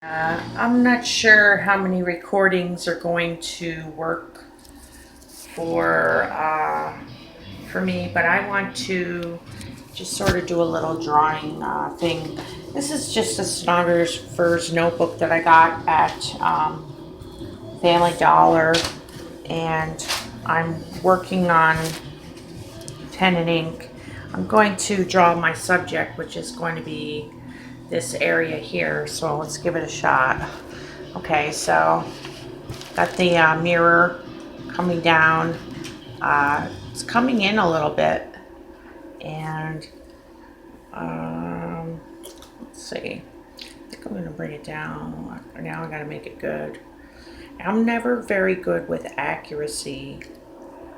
I'm not sure how many recordings are going to work for for me, but I want to just sort of do a little drawing thing. This is just a stenographer's notebook that I got at Family Dollar, and I'm working on pen and ink. I'm going to draw my subject, which is going to be this area here. So let's give it a shot. Okay, so got the mirror coming down. It's coming in a little bit, and let's see. I think I'm gonna bring it down. Now I gotta make it good. I'm never very good with accuracy.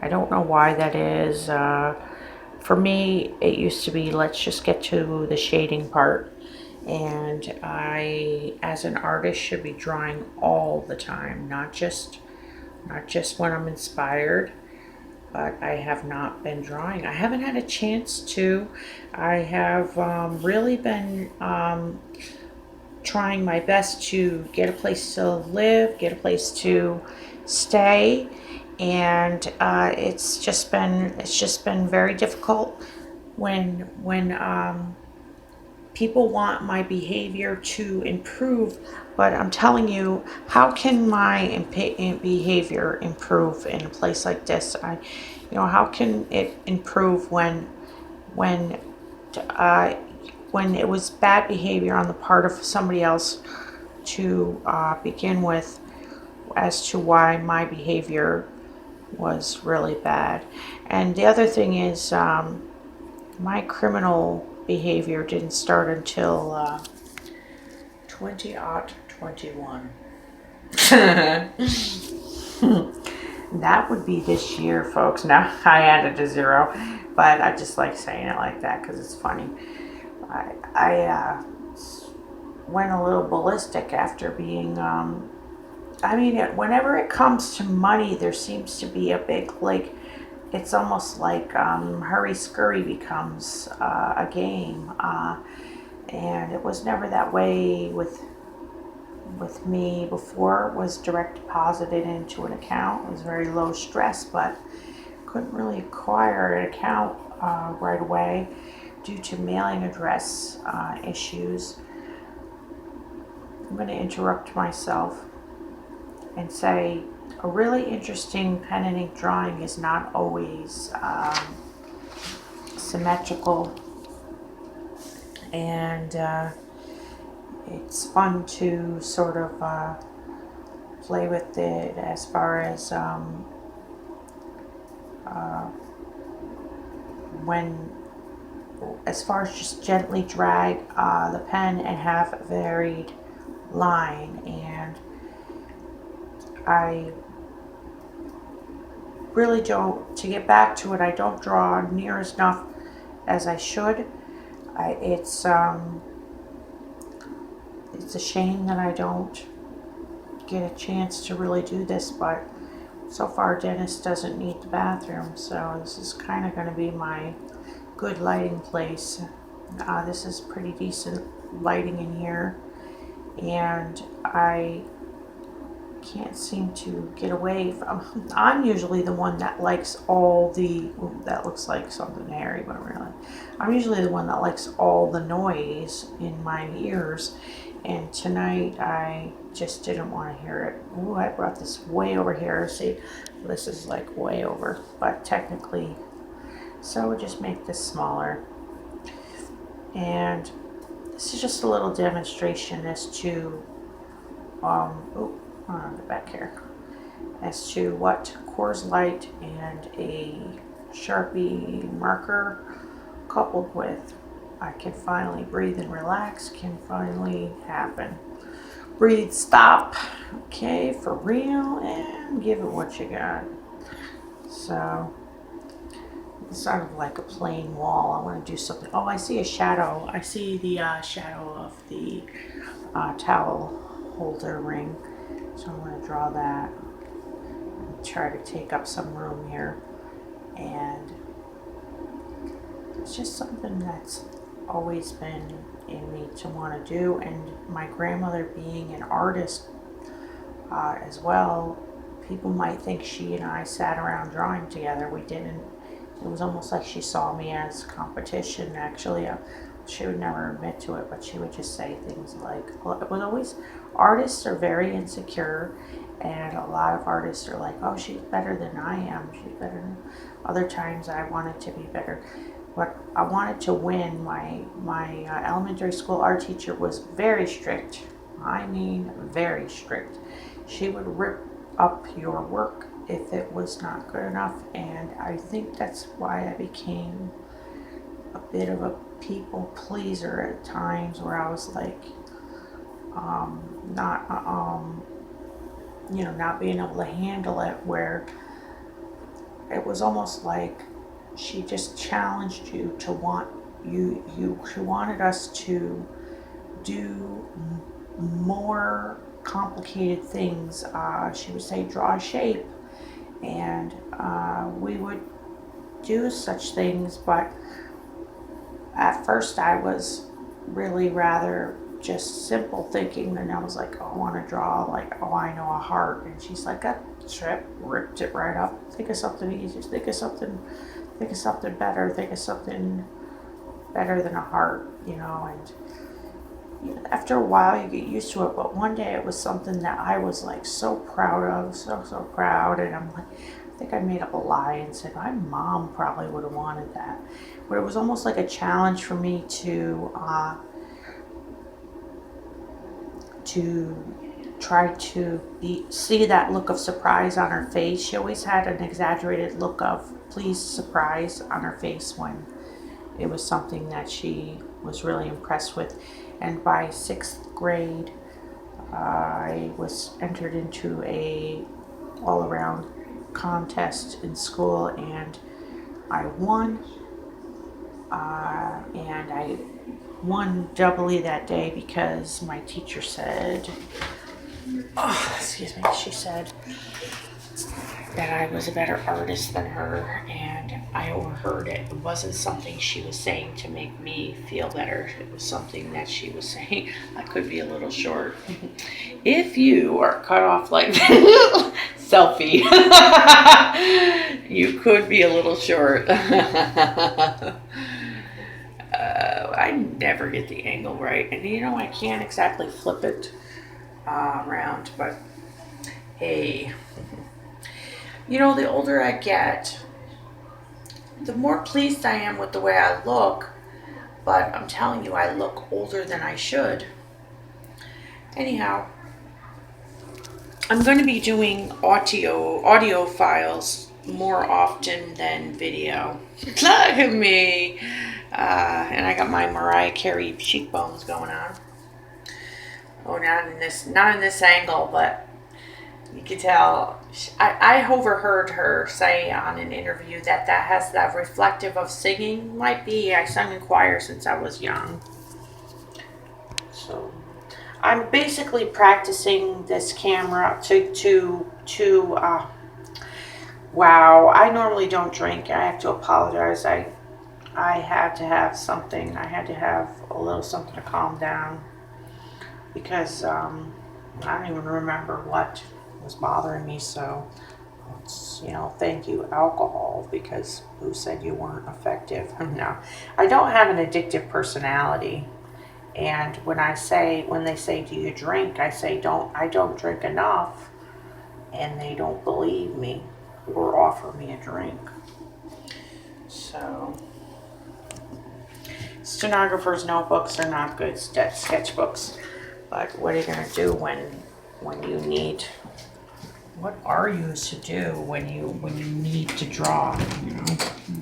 I don't know why that is. For me, it used to be let's just get to the shading part. And I, as an artist, should be drawing all the time, not just when I'm inspired. But I have not been drawing. I haven't had a chance to. I have really been trying my best to get a place to live, get a place to stay, and it's just been very difficult when people want my behavior to improve, but I'm telling you, how can my behavior improve in a place like this? How can it improve when uh, when it was bad behavior on the part of somebody else to begin with, as to why my behavior was really bad. And the other thing is, my criminal behavior didn't start until 2021. That would be this year, folks. Now I added a zero, but I just like saying it like that because it's funny. I went a little ballistic after being. Whenever it comes to money, there seems to be a big, like, it's almost like hurry scurry becomes a game, and it was never that way with me before. It was direct deposited into an account. It was very low stress, but couldn't really acquire an account right away due to mailing address issues. I'm going to interrupt myself and say a really interesting pen and ink drawing is not always symmetrical, and it's fun to sort of play with it as far as when as far as just gently drag the pen and have a varied line. And I really don't, to get back to it, I don't draw near as enough as I should. It's a shame that I don't get a chance to really do this, but so far Dennis doesn't need the bathroom, so this is kind of going to be my good lighting place. This is pretty decent lighting in here, and I can't seem to get away from. I'm usually the one that likes all the. Ooh, that looks like something hairy, but really, I'm usually the one that likes all the noise in my ears. And tonight I just didn't want to hear it. Ooh, I brought this way over here. See, this is like way over, but technically, so we'll just make this smaller. And this is just a little demonstration as to get back here, as to what Coors Light and a Sharpie marker coupled with I can finally breathe and relax can finally happen. Breathe, stop, okay, for real, and give it what you got. So it's sort of like a plain wall. I want to do something. Oh, I see a shadow. I see the shadow of the towel holder ring. So I'm going to draw that and try to take up some room here. And it's just something that's always been in me to want to do. And my grandmother being an artist as well, people might think she and I sat around drawing together. We didn't. It was almost like she saw me as competition. Actually, she would never admit to it, but she would just say things like, well, it was always, artists are very insecure, and a lot of artists are like, oh, she's better than I am. She's better than, other times I wanted to be better. But I wanted to win. My elementary school art teacher was very strict. I mean, very strict. She would rip up your work if it was not good enough, and I think that's why I became a bit of a people pleaser at times, where I was like, not being able to handle it, where it was almost like she just challenged you to she wanted us to do more complicated things. She would say, draw a shape, and we would do such things, but at first I was really rather just simple thinking, and I was like, oh, I want to draw, like, oh, I know, a heart. And she's like, that trip ripped it right up. Think of something easier. Think of something better. Think of something better than a heart, and after a while you get used to it. But one day it was something that I was like so proud of, so proud, and I'm like, I think I made up a lie and said my mom probably would have wanted that. But it was almost like a challenge for me to try to see that look of surprise on her face. She always had an exaggerated look of pleased surprise on her face when it was something that she was really impressed with. And by 6th grade, I was entered into a all-around contest in school, and I won. And I won doubly that day because my teacher said, she said that I was a better artist than her, and I overheard it. It wasn't something she was saying to make me feel better. It was something that she was saying, I could be a little short. If you are cut off like that, selfie, you could be a little short. I never get the angle right, and I can't exactly flip it around, but hey, the older I get, the more pleased I am with the way I look, but I'm telling you, I look older than I should. Anyhow, I'm going to be doing audio files more often than video. Look at me. And I got my Mariah Carey cheekbones going on. Oh, not in this angle, but you can tell. I overheard her say on an interview that has that reflective of singing. Might be. I sung in choir since I was young. So I'm basically practicing this camera wow, I normally don't drink. I have to apologize. I had to have something. I had to have a little something to calm down, because I don't even remember what was bothering me. So it's, thank you, alcohol, because who said you weren't effective? No, I don't have an addictive personality. And when they say, do you drink? I say, I don't drink enough. And they don't believe me or offer me a drink. So stenographers' notebooks are not good sketchbooks. But what are you going to do when you need? What are you to do when you need to draw? When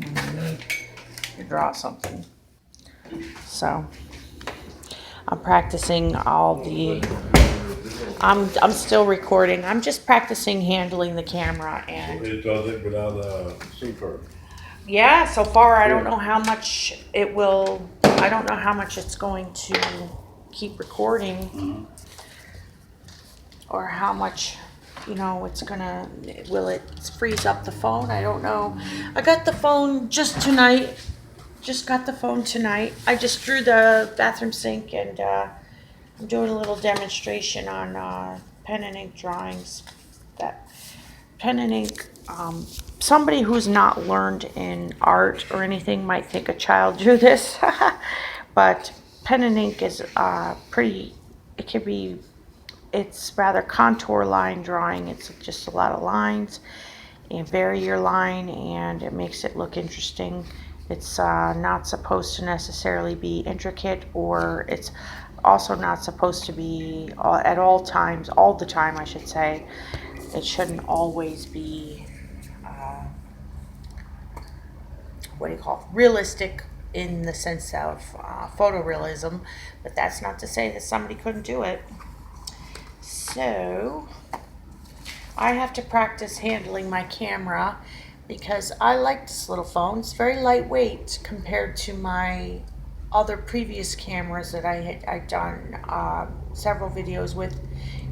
you need to draw something. So I'm practicing I'm still recording. I'm just practicing handling the camera, and it does it without a super. Yeah, so far I don't know how much it will. I don't know how much it's going to keep recording, or how much it's gonna. Will it freeze up the phone? I don't know. I got the phone just tonight. just got the phone tonight. I just drew the bathroom sink, and I'm doing a little demonstration on pen and ink drawings. That pen and ink, somebody who's not learned in art or anything might think a child drew this, but pen and ink is pretty, it can be, it's rather contour line drawing. It's just a lot of lines and vary your line, and it makes it look interesting. It's not supposed to necessarily be intricate, or it's also not supposed to be at all times, all the time, I should say. It shouldn't always be, what do you call it, realistic in the sense of photorealism, but that's not to say that somebody couldn't do it. So I have to practice handling my camera because I like this little phone. It's very lightweight compared to my other previous cameras that I'd done several videos with,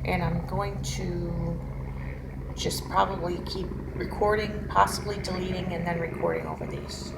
and I'm going to just probably keep recording, possibly deleting, and then recording over these.